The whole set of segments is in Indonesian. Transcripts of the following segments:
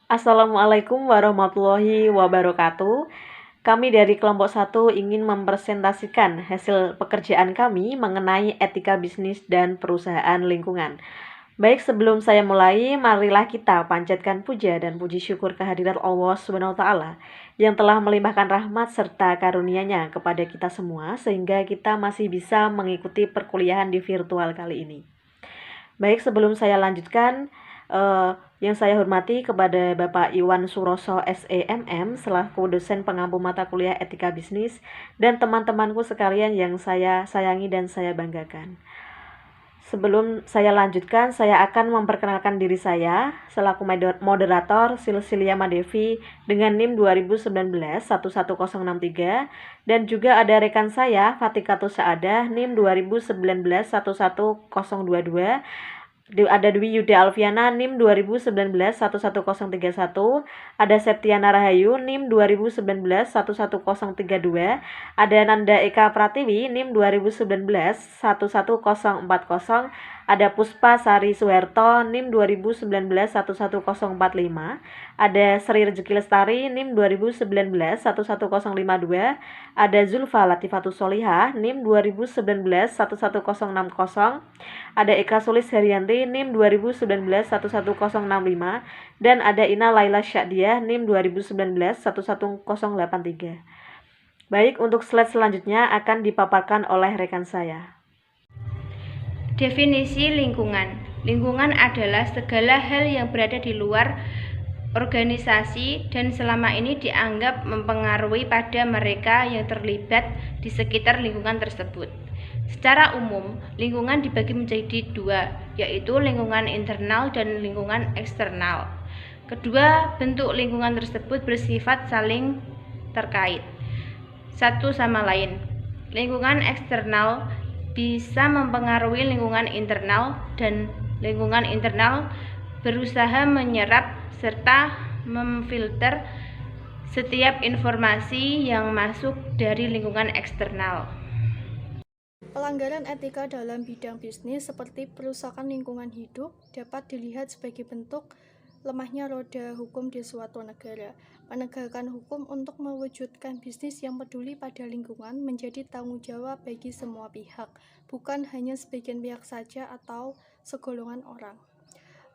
Assalamualaikum warahmatullahi wabarakatuh. Kami dari kelompok 1 ingin mempresentasikan hasil pekerjaan kami mengenai etika bisnis dan perusahaan lingkungan. Baik, sebelum saya mulai, marilah kita panjatkan puja dan puji syukur kehadirat Allah SWT yang telah melimpahkan rahmat serta karunia-Nya kepada kita semua sehingga kita masih bisa mengikuti perkuliahan di virtual kali ini. Baik, sebelum saya lanjutkan, yang saya hormati kepada Bapak Iwan Suroso SEMM selaku dosen pengampu mata kuliah Etika Bisnis dan teman-temanku sekalian yang saya sayangi dan saya banggakan. Sebelum saya lanjutkan, saya akan memperkenalkan diri saya selaku moderator Silsilia Madevi dengan NIM 2019-11063 dan juga ada rekan saya Fatikatus Saadah NIM 2019-11022. Ada Dwi Yuda Alfiana NIM 2019-11031, ada Septiana Rahayu NIM 2019-11032, ada Nanda Eka Pratiwi NIM 2019-11040, ada Puspa Sari Suherto NIM 2019-11045, ada Sri Rezeki Lestari NIM 2019-11052, ada Zulfa Latifatus Solihah NIM 2019-11060, ada Eka Sulis Herianti NIM 2019-11065, dan ada Ina Laila Syadiah NIM 2019-11083. Baik, untuk slide selanjutnya akan dipaparkan oleh rekan saya. Definisi lingkungan. Lingkungan adalah segala hal yang berada di luar organisasi dan selama ini dianggap mempengaruhi pada mereka yang terlibat di sekitar lingkungan tersebut. Secara umum, lingkungan dibagi menjadi dua, yaitu lingkungan internal dan lingkungan eksternal. Kedua bentuk lingkungan tersebut bersifat saling terkait satu sama lain. Lingkungan eksternal bisa mempengaruhi lingkungan internal, dan lingkungan internal berusaha menyerap serta memfilter setiap informasi yang masuk dari lingkungan eksternal. Pelanggaran etika dalam bidang bisnis seperti perusakan lingkungan hidup dapat dilihat sebagai bentuk lemahnya roda hukum di suatu negara. Penegakan hukum untuk mewujudkan bisnis yang peduli pada lingkungan menjadi tanggung jawab bagi semua pihak, bukan hanya sebagian pihak saja atau segolongan orang.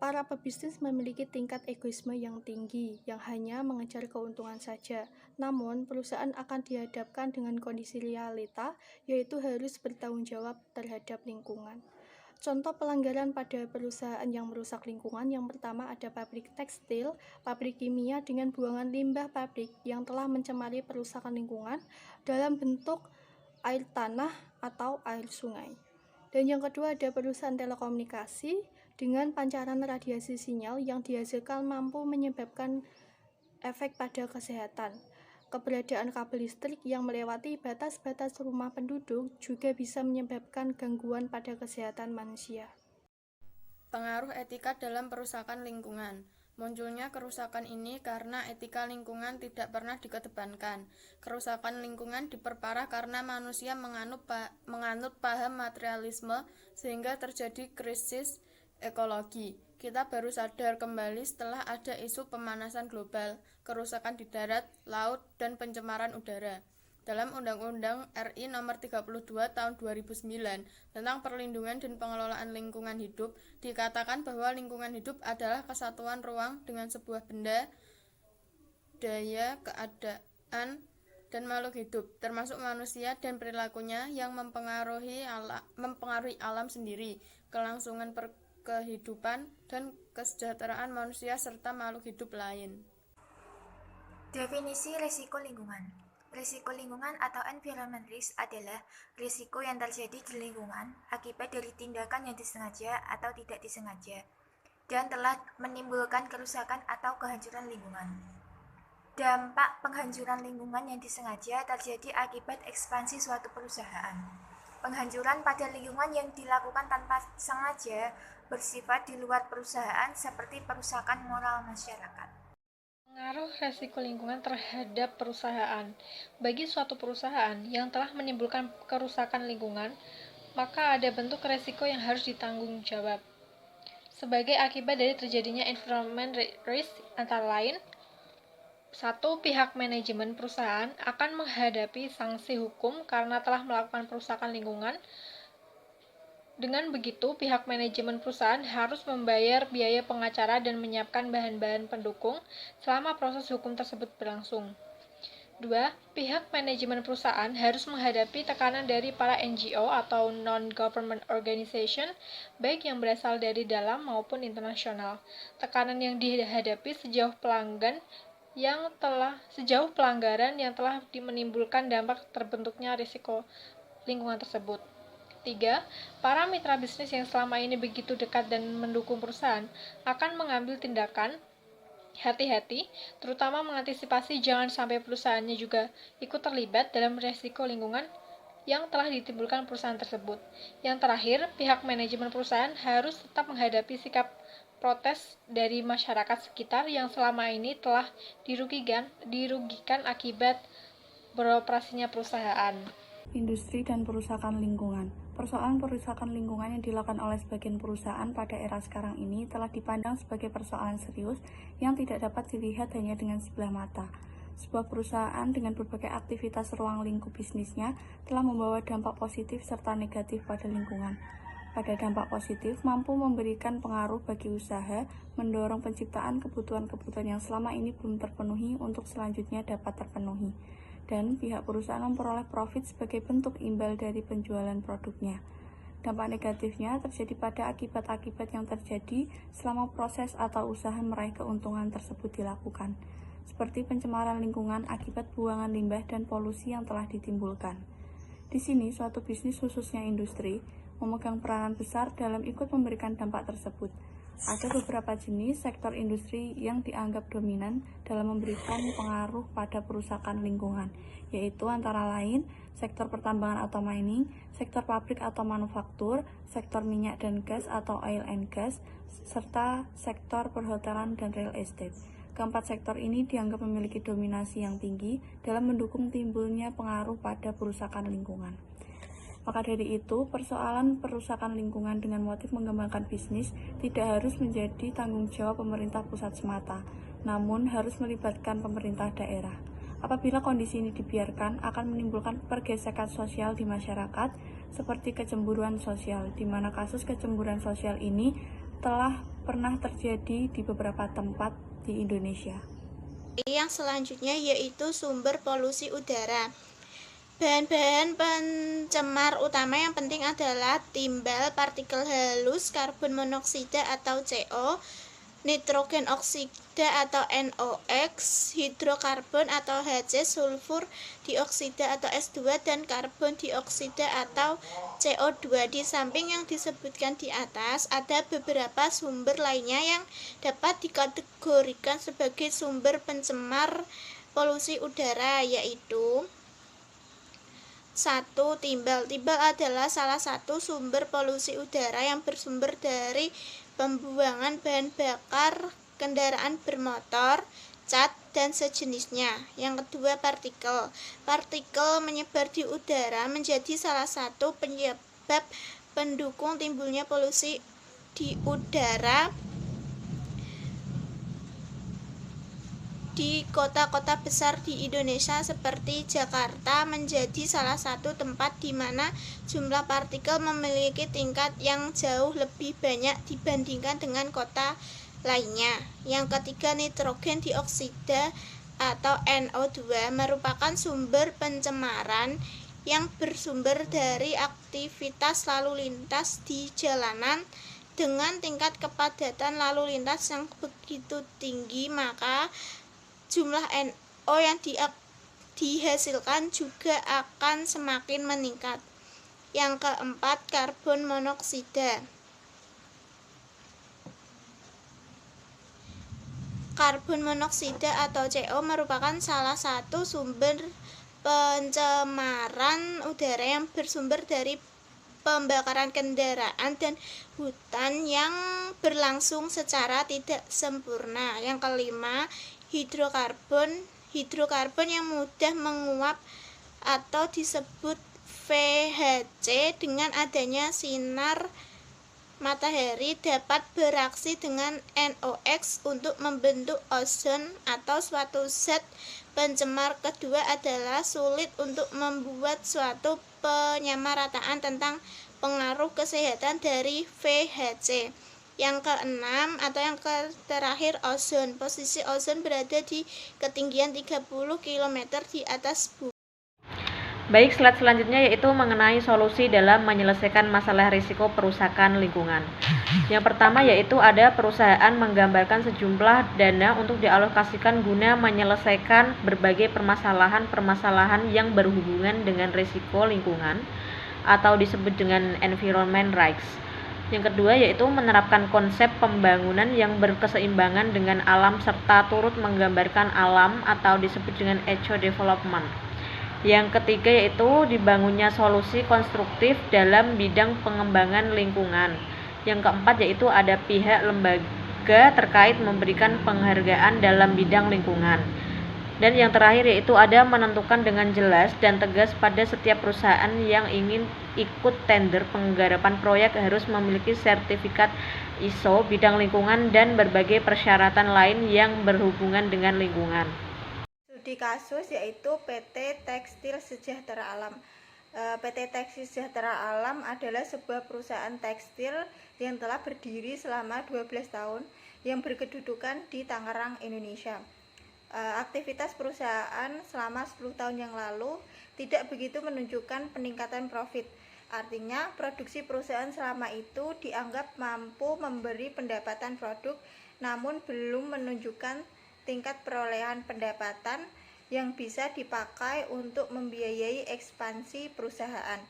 Para pebisnis memiliki tingkat egoisme yang tinggi, yang hanya mengejar keuntungan saja. Namun, perusahaan akan dihadapkan dengan kondisi realita, yaitu harus bertanggung jawab terhadap lingkungan. Contoh pelanggaran pada perusahaan yang merusak lingkungan yang pertama ada pabrik tekstil, pabrik kimia dengan buangan limbah pabrik yang telah mencemari perusakan lingkungan dalam bentuk air tanah atau air sungai. Dan yang kedua ada perusahaan telekomunikasi dengan pancaran radiasi sinyal yang dihasilkan mampu menyebabkan efek pada kesehatan. Keberadaan kabel listrik yang melewati batas-batas rumah penduduk juga bisa menyebabkan gangguan pada kesehatan manusia. Pengaruh etika dalam perusakan lingkungan. Munculnya kerusakan ini karena etika lingkungan tidak pernah dikedepankan. Kerusakan lingkungan diperparah karena manusia menganut paham materialisme sehingga terjadi krisis ekologi. Kita baru sadar kembali setelah ada isu pemanasan global, kerusakan di darat, laut, dan pencemaran udara. Dalam Undang-Undang RI Nomor 32 Tahun 2009 tentang perlindungan dan pengelolaan lingkungan hidup, dikatakan bahwa lingkungan hidup adalah kesatuan ruang dengan sebuah benda, daya, keadaan, dan makhluk hidup, termasuk manusia dan perilakunya yang mempengaruhi alam sendiri, kelangsungan kehidupan, dan kesejahteraan manusia serta makhluk hidup lain. Definisi risiko lingkungan. Risiko lingkungan atau environment risk adalah risiko yang terjadi di lingkungan akibat dari tindakan yang disengaja atau tidak disengaja dan telah menimbulkan kerusakan atau kehancuran lingkungan. Dampak penghancuran lingkungan yang disengaja terjadi akibat ekspansi suatu perusahaan. Penghancuran pada lingkungan yang dilakukan tanpa sengaja bersifat di luar perusahaan seperti perusakan moral masyarakat. Pengaruh resiko lingkungan terhadap perusahaan. Bagi suatu perusahaan yang telah menimbulkan kerusakan lingkungan, maka ada bentuk resiko yang harus ditanggung jawab. sebagai akibat dari terjadinya environment risk antara lain: 1. Pihak manajemen perusahaan akan menghadapi sanksi hukum karena telah melakukan perusakan lingkungan. Dengan begitu, pihak manajemen perusahaan harus membayar biaya pengacara dan menyiapkan bahan-bahan pendukung selama proses hukum tersebut berlangsung. 2. Pihak manajemen perusahaan harus menghadapi tekanan dari para NGO atau non-government organization, baik yang berasal dari dalam maupun internasional. Tekanan yang dihadapi sejauh pelanggaran yang telah menimbulkan dampak terbentuknya risiko lingkungan tersebut. 3. Para mitra bisnis yang selama ini begitu dekat dan mendukung perusahaan akan mengambil tindakan hati-hati, terutama mengantisipasi jangan sampai perusahaannya juga ikut terlibat dalam risiko lingkungan yang telah ditimbulkan perusahaan tersebut. Yang terakhir, pihak manajemen perusahaan harus tetap menghadapi sikap protes dari masyarakat sekitar yang selama ini telah dirugikan akibat beroperasinya perusahaan. Industri dan perusakan lingkungan. Persoalan perusakan lingkungan yang dilakukan oleh sebagian perusahaan pada era sekarang ini telah dipandang sebagai persoalan serius yang tidak dapat dilihat hanya dengan sebelah mata. Sebuah perusahaan dengan berbagai aktivitas ruang lingkup bisnisnya telah membawa dampak positif serta negatif pada lingkungan. Pada dampak positif, mampu memberikan pengaruh bagi usaha, mendorong penciptaan kebutuhan-kebutuhan yang selama ini belum terpenuhi untuk selanjutnya dapat terpenuhi. Dan pihak perusahaan memperoleh profit sebagai bentuk imbal dari penjualan produknya. Dampak negatifnya terjadi pada akibat-akibat yang terjadi selama proses atau usaha meraih keuntungan tersebut dilakukan, seperti pencemaran lingkungan akibat buangan limbah dan polusi yang telah ditimbulkan. Di sini, suatu bisnis khususnya industri memegang peranan besar dalam ikut memberikan dampak tersebut. Ada beberapa jenis sektor industri yang dianggap dominan dalam memberikan pengaruh pada perusakan lingkungan, yaitu antara lain sektor pertambangan atau mining, sektor pabrik atau manufaktur, sektor minyak dan gas atau oil and gas, serta sektor perhotelan dan real estate. Keempat sektor ini dianggap memiliki dominasi yang tinggi dalam mendukung timbulnya pengaruh pada perusakan lingkungan. Maka dari itu, persoalan perusakan lingkungan dengan motif mengembangkan bisnis tidak harus menjadi tanggung jawab pemerintah pusat semata, namun harus melibatkan pemerintah daerah. Apabila kondisi ini dibiarkan, akan menimbulkan pergesekan sosial di masyarakat, seperti kecemburuan sosial, di mana kasus kecemburuan sosial ini telah pernah terjadi di beberapa tempat di Indonesia. Yang selanjutnya yaitu sumber polusi udara. Bahan-bahan pencemar utama yang penting adalah timbal, partikel halus, karbon monoksida atau CO, nitrogen oksida atau NOx, hidrokarbon atau HC, sulfur dioksida atau S2, dan karbon dioksida atau CO2. Di samping yang disebutkan di atas, ada beberapa sumber lainnya yang dapat dikategorikan sebagai sumber pencemar polusi udara, yaitu 1. Timbal. Timbal adalah salah satu sumber polusi udara yang bersumber dari pembuangan bahan bakar kendaraan bermotor, cat, dan sejenisnya. Yang kedua, partikel. Partikel menyebar di udara menjadi salah satu penyebab pendukung timbulnya polusi di udara di kota-kota besar di Indonesia seperti Jakarta menjadi salah satu tempat di mana jumlah partikel memiliki tingkat yang jauh lebih banyak dibandingkan dengan kota lainnya. Yang ketiga, nitrogen dioksida atau NO2 merupakan sumber pencemaran yang bersumber dari aktivitas lalu lintas di jalanan dengan tingkat kepadatan lalu lintas yang begitu tinggi, maka jumlah NO yang dihasilkan juga akan semakin meningkat. Yang keempat, karbon monoksida. Karbon monoksida atau CO merupakan salah satu sumber pencemaran udara yang bersumber dari pembakaran kendaraan dan hutan yang berlangsung secara tidak sempurna. Yang kelima, hidrokarbon yang mudah menguap atau disebut VHC dengan adanya sinar matahari dapat beraksi dengan NOx untuk membentuk ozon atau suatu zat pencemar. Kedua adalah sulit untuk membuat suatu penyamarataan tentang pengaruh kesehatan dari VHC. Yang keenam atau yang terakhir, ozon. Posisi ozon berada di ketinggian 30 km di atas bumi. Baik, slide selanjutnya yaitu mengenai solusi dalam menyelesaikan masalah risiko perusakan lingkungan. Yang pertama yaitu ada perusahaan menggambarkan sejumlah dana untuk dialokasikan guna menyelesaikan berbagai permasalahan yang berhubungan dengan risiko lingkungan atau disebut dengan environment rights. Yang kedua yaitu menerapkan konsep pembangunan yang berkeseimbangan dengan alam serta turut menggambarkan alam atau disebut dengan eco-development. Yang ketiga yaitu dibangunnya solusi konstruktif dalam bidang pengembangan lingkungan. Yang keempat yaitu ada pihak lembaga terkait memberikan penghargaan dalam bidang lingkungan. Dan yang terakhir yaitu ada menentukan dengan jelas dan tegas pada setiap perusahaan yang ingin ikut tender penggarapan proyek harus memiliki sertifikat ISO bidang lingkungan dan berbagai persyaratan lain yang berhubungan dengan lingkungan. Studi kasus yaitu PT Tekstil Sejahtera Alam. PT Tekstil Sejahtera Alam adalah sebuah perusahaan tekstil yang telah berdiri selama 12 tahun yang berkedudukan di Tangerang, Indonesia. Aktivitas perusahaan selama 10 tahun yang lalu tidak begitu menunjukkan peningkatan profit. Artinya, produksi perusahaan selama itu dianggap mampu memberi pendapatan produk, namun belum menunjukkan tingkat perolehan pendapatan yang bisa dipakai untuk membiayai ekspansi perusahaan.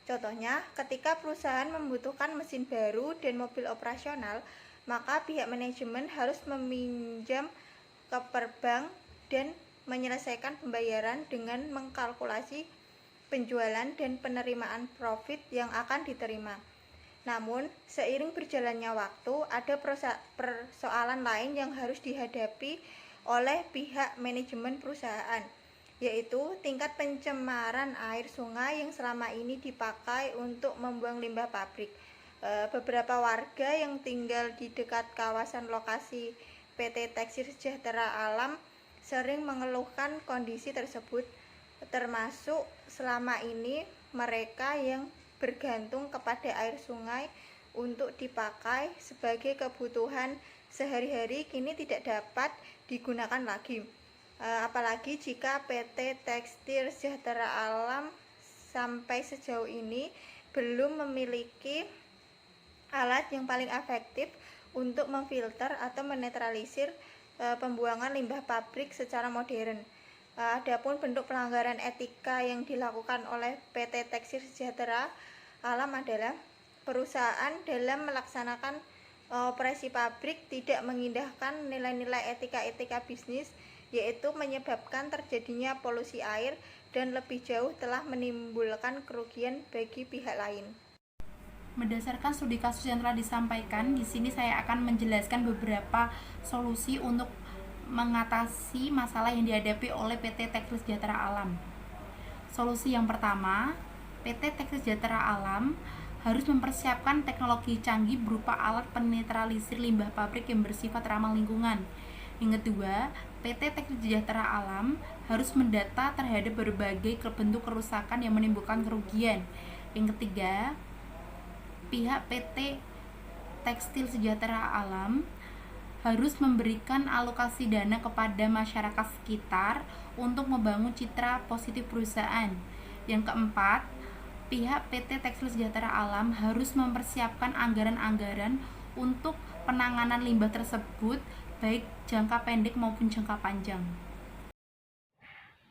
Contohnya, ketika perusahaan membutuhkan mesin baru dan mobil operasional, maka pihak manajemen harus meminjam ke bank dan menyelesaikan pembayaran dengan mengkalkulasi penjualan dan penerimaan profit yang akan diterima. Namun, seiring berjalannya waktu, ada persoalan lain yang harus dihadapi oleh pihak manajemen perusahaan, yaitu tingkat pencemaran air sungai yang selama ini dipakai untuk membuang limbah pabrik. Beberapa warga yang tinggal di dekat kawasan lokasi PT Tekstil Sejahtera Alam sering mengeluhkan kondisi tersebut, termasuk selama ini mereka yang bergantung kepada air sungai untuk dipakai sebagai kebutuhan sehari-hari kini tidak dapat digunakan lagi. Apalagi jika PT Tekstil Sejahtera Alam sampai sejauh ini belum memiliki alat yang paling efektif untuk memfilter atau menetralisir pembuangan limbah pabrik secara modern. Adapun bentuk pelanggaran etika yang dilakukan oleh PT Tekstil Sejahtera Alam adalah perusahaan dalam melaksanakan operasi pabrik tidak mengindahkan nilai-nilai etika bisnis, yaitu menyebabkan terjadinya polusi air dan lebih jauh telah menimbulkan kerugian bagi pihak lain. Berdasarkan studi kasus yang telah disampaikan, di sini saya akan menjelaskan beberapa solusi untuk mengatasi masalah yang dihadapi oleh PT Tekstil Sejahtera Alam. Solusi yang pertama, PT Tekstil Sejahtera Alam harus mempersiapkan teknologi canggih berupa alat penetralisir limbah pabrik yang bersifat ramah lingkungan. Yang kedua, PT Tekstil Sejahtera Alam harus mendata terhadap berbagai bentuk kerusakan yang menimbulkan kerugian. Yang ketiga, pihak PT Tekstil Sejahtera Alam harus memberikan alokasi dana kepada masyarakat sekitar untuk membangun citra positif perusahaan. Yang keempat, pihak PT Tekstil Sejahtera Alam harus mempersiapkan anggaran-anggaran untuk penanganan limbah tersebut, baik jangka pendek maupun jangka panjang.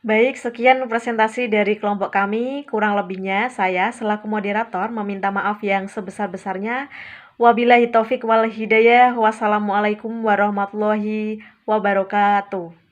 Baik, sekian presentasi dari kelompok kami. Kurang lebihnya saya selaku moderator meminta maaf yang sebesar-besarnya. Wabillahi taufik wal hidayah. Wassalamualaikum warahmatullahi wabarakatuh.